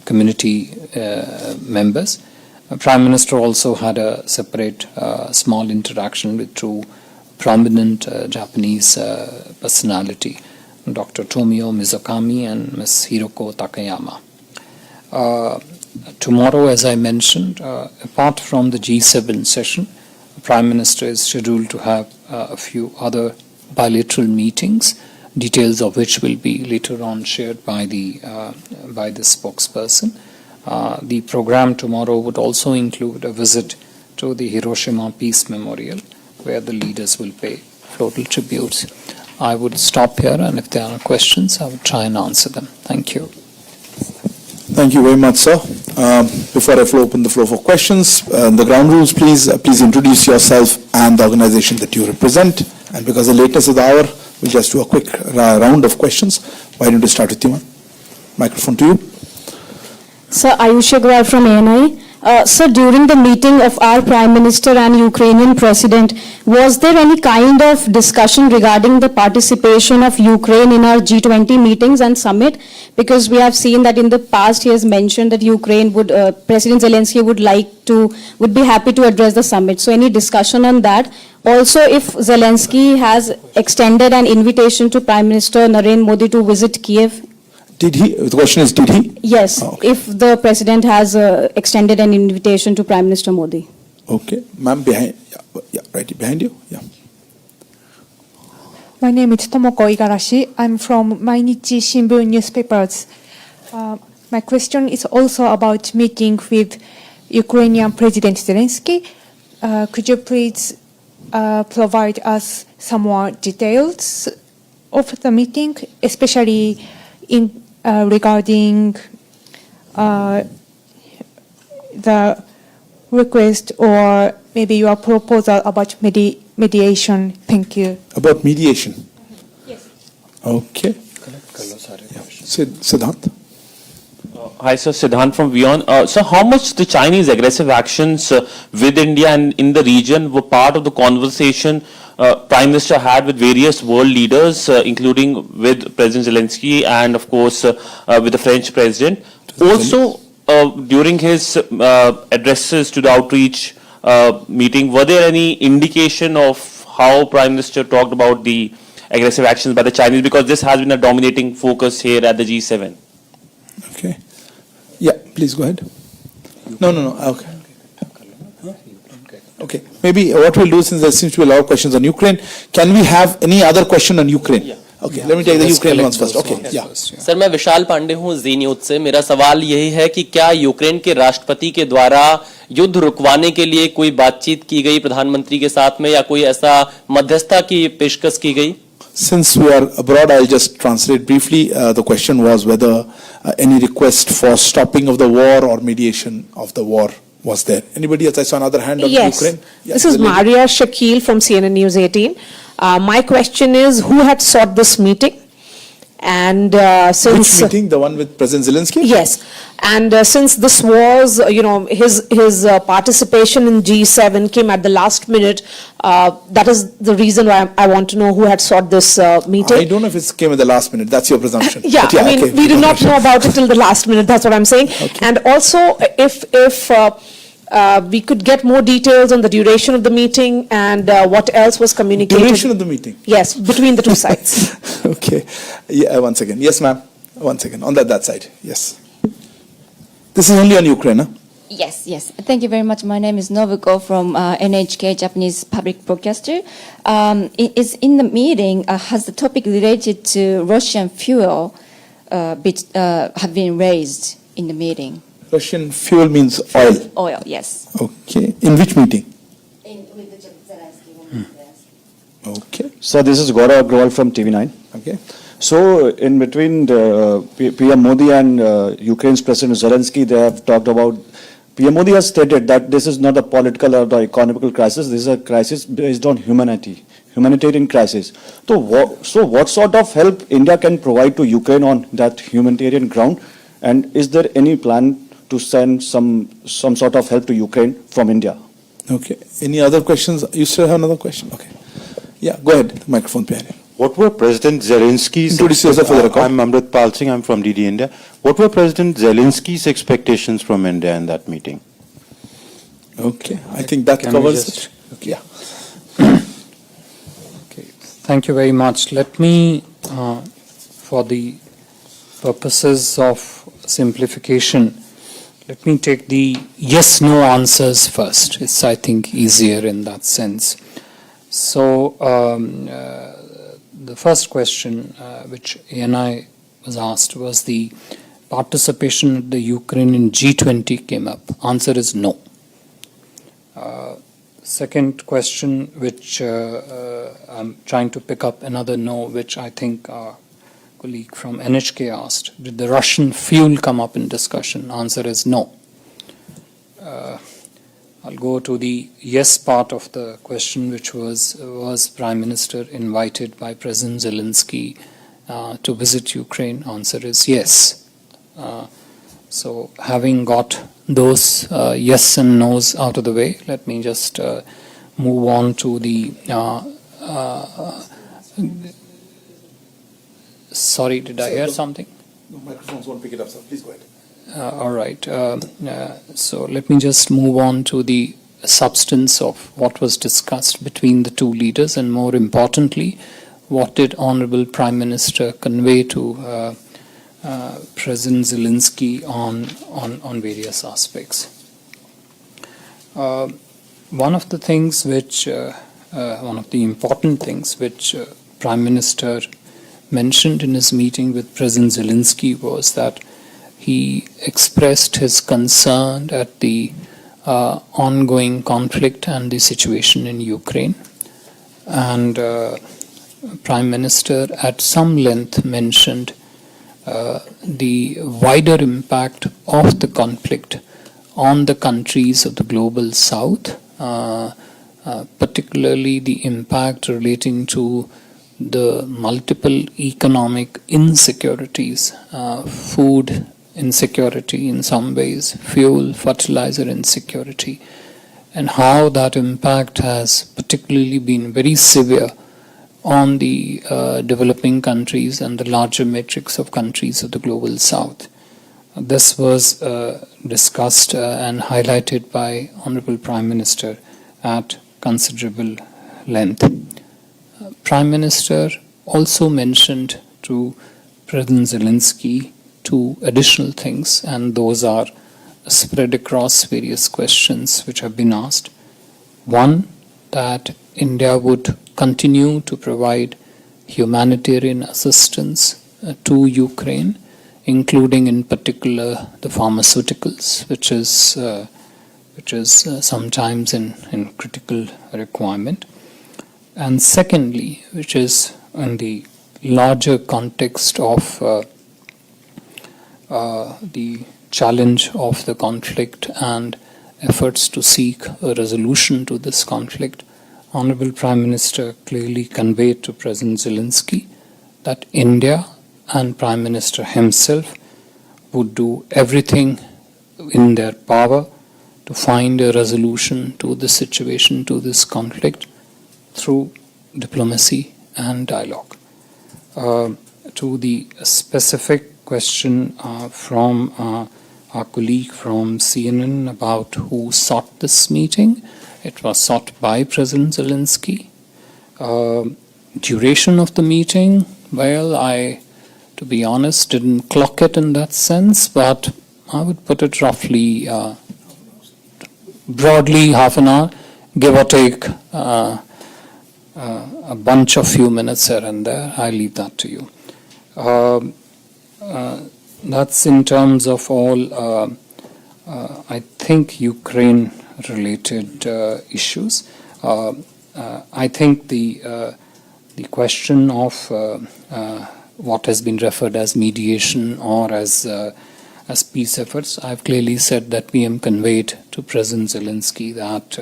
community members. Prime Minister also had a separate small interaction with two prominent Japanese personality, Dr. Tomio Mizukami and Ms. Hiroko Takayama. Tomorrow, as I mentioned, apart from the G7 session, the Prime Minister is scheduled to have a few other bilateral meetings, details of which will be later on shared by the spokesperson. The program tomorrow would also include a visit to the Hiroshima Peace Memorial, where the leaders will pay floral tributes. I would stop here, and if there are questions, I would try and answer them. Thank you. Thank you very much, sir. Before I open the floor for questions, the ground rules, please introduce yourself and the organization that you represent. And because the lateness of the hour, we'll just do a quick round of questions. Why don't we start with you, ma'am? Microphone to you. Sir, Ayush Agrawal from ANI. Sir, during the meeting of our Prime Minister and Ukrainian President, was there any kind of discussion regarding the participation of Ukraine in our G20 meetings and summit? Because we have seen that in the past he has mentioned that Ukraine would, President Zelensky would be happy to address the summit. So any discussion on that? Also, if Zelensky has extended an invitation to Prime Minister Narendra Modi to visit Kiev? Did he? The question is, did he? Yes, if the President has extended an invitation to Prime Minister Modi. Okay. Ma'am, behind, right behind you. Yeah. My name is Tomoko Igarashi. I'm from Mainichi Shimbun newspapers. My question is also about meeting with Ukrainian President Zelensky. Could you please provide us some more details of the meeting, especially regarding the request or maybe your proposal about mediation? Thank you. About mediation? Yes. Okay. Siddhant? Hi, sir. Siddhant from WION. So how much the Chinese aggressive actions with India and in the region were part of the conversation Prime Minister had with various world leaders, including with President Zelensky and, of course, with the French President? Also, during his addresses to the outreach meeting, were there any indication of how Prime Minister talked about the aggressive actions by the Chinese? Because this has been a dominating focus here at the G7. Okay. Yeah, please go ahead. No. Okay. Okay. Maybe what we'll do, since there seems to be a lot of questions on Ukraine, can we have any other question on Ukraine? Yeah. Okay, let me take the Ukraine ones first. Okay, yeah. Sir, मैं विशाल पांडे हूं जी news से. मेरा सवाल यही है कि क्या Ukraine के राष्ट्रपति के द्वारा युद्ध रुकवाने के लिए कोई बातचीत की गई प्रधानमंत्री के साथ में, या कोई ऐसा मध्यस्थता की पेशकश की गई? Since we are abroad, I'll just translate briefly. The question was whether any request for stopping of the war or mediation of the war was there. Anybody else? I saw another hand on Ukraine. Yes, this is Maria Shakil from CNN News 18. My question is, who had sought this meeting? And since which meeting? The one with President Zelensky? Yes, and since this was, his participation in G7 came at the last minute, that is the reason why I want to know who had sought this meeting. I don't know if it came at the last minute. That's your presumption. Yeah, I mean, we did not know about it till the last minute. That's what I'm saying. Okay. And also, if we could get more details on the duration of the meeting and what else was communicated. Duration of the meeting? Yes, between the two sides. Okay. Yeah, one second. Yes, ma'am. One second. On that side. Yes. This is only on Ukraine, huh? Yes. Thank you very much. My name is Nobuko from NHK, Japanese Public Broadcaster. Is in the meeting, has the topic related to Russian fuel have been raised in the meeting? Russian fuel means oil. Oil, yes. Okay. In which meeting? With the Zelensky. Okay. So this is Gaurav Agrawal from TV9. Okay. So in between PM Modi and Ukraine's President Zelensky, they have talked about, PM Modi has stated that this is not a political or the economical crisis, this is a crisis based on humanitarian crisis. So what sort of help India can provide to Ukraine on that humanitarian ground? And is there any plan to send some sort of help to Ukraine from India? Okay. Any other questions? You still have another question? Okay. Yeah, go ahead. Microphone behind you. What were President Zelensky's... Introduce yourself for the record. I'm Amrit Pal Singh. I'm from DD India. What were President Zelensky's expectations from India in that meeting? Okay. I think that covers it. Okay. Yeah. Okay. Thank you very much. Let me, for the purposes of simplification, let me take the yes-no answers first. It's, I think, easier in that sense. So, the first question which ANI was asked was the participation at the Ukrainian G20 came up. Answer is no. Second question, which I'm trying to pick up another no, which I think our colleague from NHK asked. Did the Russian fuel come up in discussion? Answer is no. I'll go to the yes part of the question, which was Prime Minister invited by President Zelensky to visit Ukraine? Answer is yes. So having got those yes and no's out of the way, let me just move on to the sorry, did I hear something? The microphones won't pick it up, so please go ahead. All right. So let me just move on to the substance of what was discussed between the two leaders, and more importantly, what did Honorable Prime Minister convey to President Zelensky on various aspects. One of the things which, one of the important things which Prime Minister mentioned in his meeting with President Zelensky was that he expressed his concern at the ongoing conflict and the situation in Ukraine. And Prime Minister at some length mentioned the wider impact of the conflict on the countries of the global south, particularly the impact relating to the multiple economic insecurities, food insecurity in some ways, fuel, fertilizer insecurity, and how that impact has particularly been very severe on the developing countries and the larger matrix of countries of the global south. This was discussed and highlighted by Honorable Prime Minister at considerable length. Prime Minister also mentioned to President Zelensky two additional things, and those are spread across various questions which have been asked. One, that India would continue to provide humanitarian assistance to Ukraine, including in particular the pharmaceuticals, which is sometimes in critical requirement. And secondly, which is in the larger context of the challenge of the conflict and efforts to seek a resolution to this conflict, Honorable Prime Minister clearly conveyed to President Zelensky that India and Prime Minister himself would do everything in their power to find a resolution to this situation, to this conflict, through diplomacy and dialogue. To the specific question from our colleague from CNN about who sought this meeting, it was sought by President Zelensky. Duration of the meeting, well, I, to be honest, didn't clock it in that sense, but I would put it roughly, broadly half an hour, give or take a bunch of few minutes here and there. I leave that to you. That's in terms of all, I think, Ukraine-related issues. I think the question of what has been referred as mediation or as peace efforts, I've clearly said that PM conveyed to President Zelensky that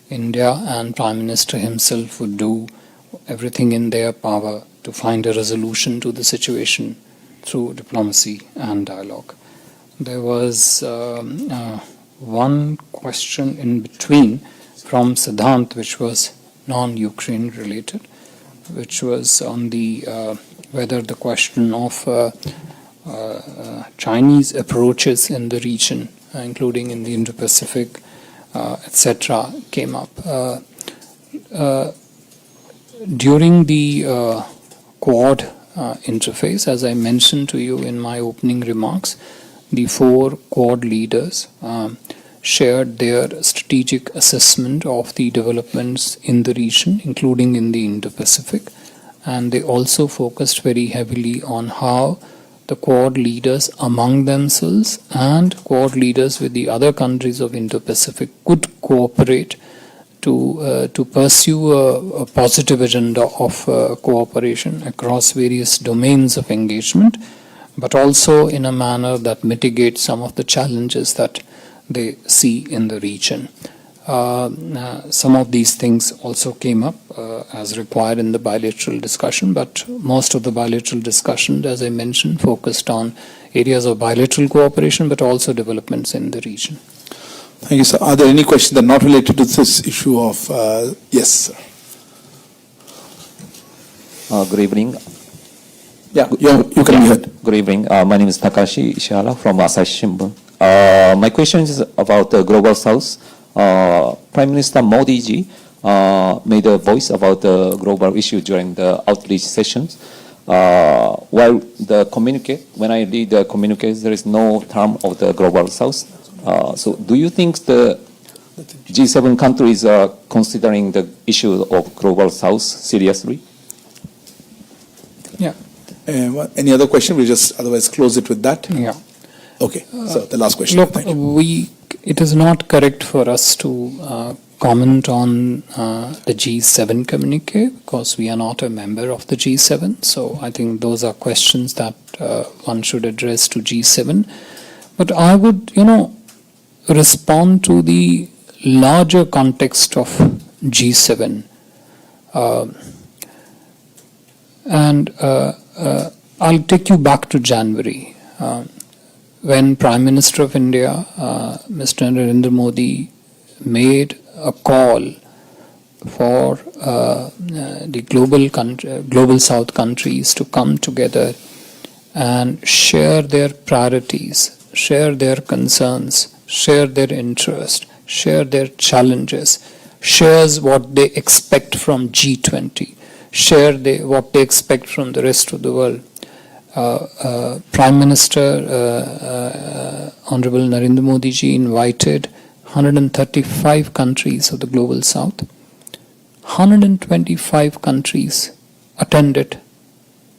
India and Prime Minister himself would do everything in their power to find a resolution to the situation through diplomacy and dialogue. There was one question in between from Siddhant, which was non-Ukraine related, which was on the whether the question of Chinese approaches in the region, including in the Indo Pacific, etc., came up. During the Quad interface, as I mentioned to you in my opening remarks, the four Quad leaders shared their strategic assessment of the developments in the region, including in the Indo Pacific, and they also focused very heavily on how the Quad leaders among themselves and Quad leaders with the other countries of Indo Pacific could cooperate to pursue a positive agenda of cooperation across various domains of engagement, but also in a manner that mitigates some of the challenges that they see in the region. Some of these things also came up as required in the bilateral discussion, but most of the bilateral discussion, as I mentioned, focused on areas of bilateral cooperation, but also developments in the region. Thank you, sir. Are there any questions that are not related to this issue of... yes, sir. Good evening. Yeah, you can be heard. Good evening. My name is Takashi Ishihara from Asahi Shimbun. My question is about the Global South. Prime Minister Modi ji made a voice about the global issue during the outreach sessions. While the communique, when I read the communique, there is no term of the Global South. So do you think the G7 countries are considering the issue of Global South seriously? Yeah. Any other question? We'll just otherwise close it with that. Yeah. Okay. So the last question. Look, it is not correct for us to comment on the G7 communique because we are not a member of the G7. So I think those are questions that one should address to G7. But I would, respond to the larger context of G7. And I'll take you back to January. When Prime Minister of India, Mr. Narendra Modi, made a call for the global South countries to come together and share their priorities, share their concerns, share their interest, share their challenges, shares what they expect from G20, share what they expect from the rest of the world. Prime Minister Honorable Narendra Modi ji invited 135 countries of the Global South. 125 countries attended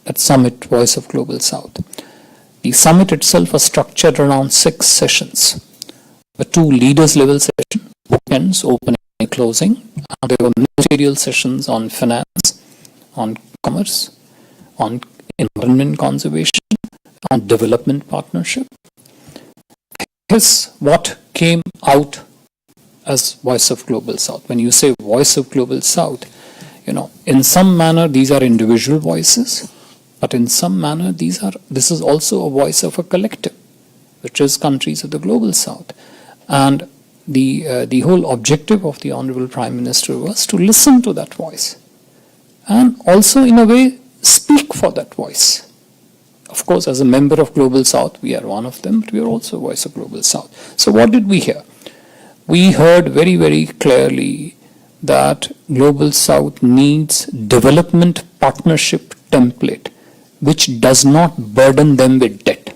that summit, Voice of Global South. The summit itself was structured around 6 sessions. The 2 leaders level sessions, bookends, opening and closing. And there were ministerial sessions on finance, on commerce, on environment conservation, on development partnership. Here's what came out as Voice of Global South. When you say Voice of Global South, in some manner these are individual voices, but in some manner this is also a voice of a collective, which is countries of the Global South. And the whole objective of the Honorable Prime Minister was to listen to that voice and also in a way speak for that voice. Of course, as a member of Global South, we are one of them, but we are also a voice of Global South. So what did we hear? We heard very, very clearly that Global South needs development partnership template which does not burden them with debt.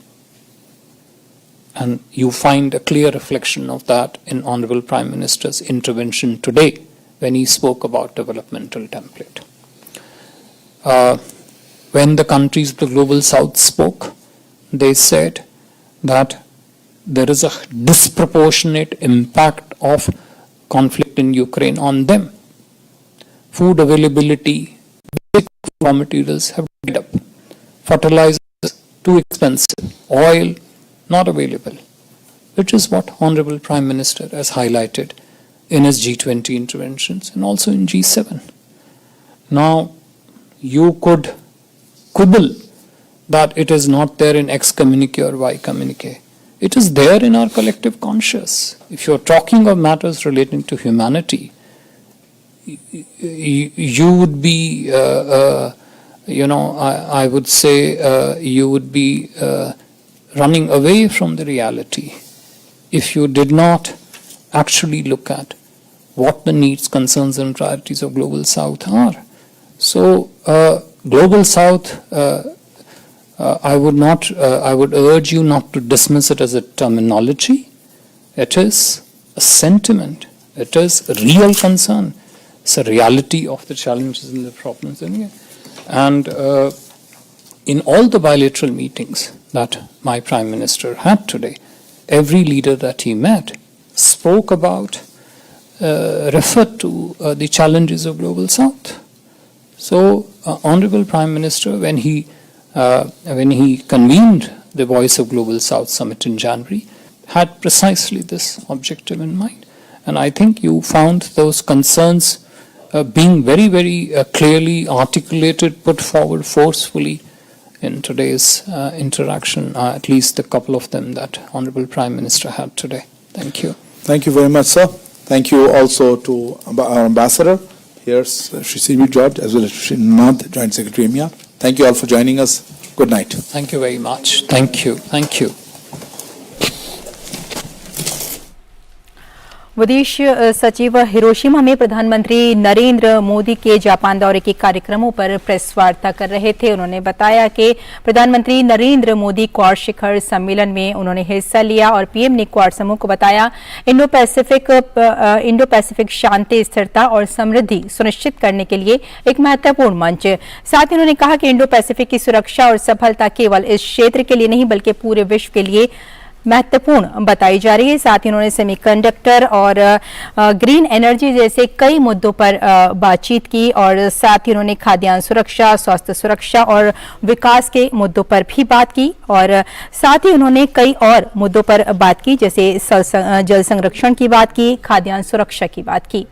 And you find a clear reflection of that in Honorable Prime Minister's intervention today when he spoke about developmental template. When the countries of the Global South spoke, they said that there is a disproportionate impact of conflict in Ukraine on them. Food availability, basic raw materials have dried up. Fertilizers too expensive. Oil not available. Which is what Honorable Prime Minister has highlighted in his G20 interventions and also in G7. Now, you could quibble that it is not there in X communique or Y communique. It is there in our collective conscious. If you are talking of matters relating to humanity, you would be, I would say, you would be running away from the reality if you did not actually look at what the needs, concerns, and priorities of Global South are. So, Global South, I would urge you not to dismiss it as a terminology. It is a sentiment. It is a real concern. It's a reality of the challenges and the problems. And And in all the bilateral meetings that my Prime Minister had today, every leader that he met spoke about, referred to the challenges of Global South. So, Honorable Prime Minister, when he convened the Voice of Global South Summit in January, had precisely this objective in mind. And I think you found those concerns being very, very clearly articulated, put forward forcefully in today's interaction, at least a couple of them that Honorable Prime Minister had today. Thank you. Thank you very much, sir. Thank you also to our ambassador. Here's Shri C.V. George as well as Shri Nath, Joint Secretary EMEA. Thank you all for joining us. Good night. Thank you very much. Thank you. Thank you. विदेश सचिव Hiroshima में प्रधानमंत्री नरेंद्र मोदी के Japan दौरे के कार्यक्रमों पर press वार्ता कर रहे थे। उन्होंने बताया कि प्रधानमंत्री नरेंद्र मोदी क्वाड शिखर सम्मेलन में उन्होंने हिस्सा लिया और पीएम ने क्वाड समूह को बताया इंडो पैसिफिक शांति, स्थिरता और समृद्धि सुनिश्चित करने के लिए एक महत्वपूर्ण मंच। साथ ही उन्होंने कहा कि इंडो पैसिफिक की सुरक्षा और सफलता केवल इस क्षेत्र के लिए नहीं बल्कि पूरे विश्व के लिए महत्वपूर्ण बताई जा रही है। साथ ही उन्होंने सेमीकंडक्टर और ग्रीन एनर्जी जैसे कई मुद्दों पर बातचीत की और साथ ही उन्होंने खाद्यान्न सुरक्षा, स्वास्थ्य सुरक्षा और विकास के मुद्दों पर भी बात की और साथ ही उन्होंने कई और मुद्दों पर बात की, जैसे जल संरक्षण की बात की, खाद्यान्न सुरक्षा की बात की।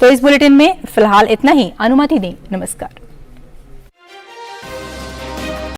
तो इस बुलेटिन में फिलहाल इतना ही। अनुमति दें। नमस्कार।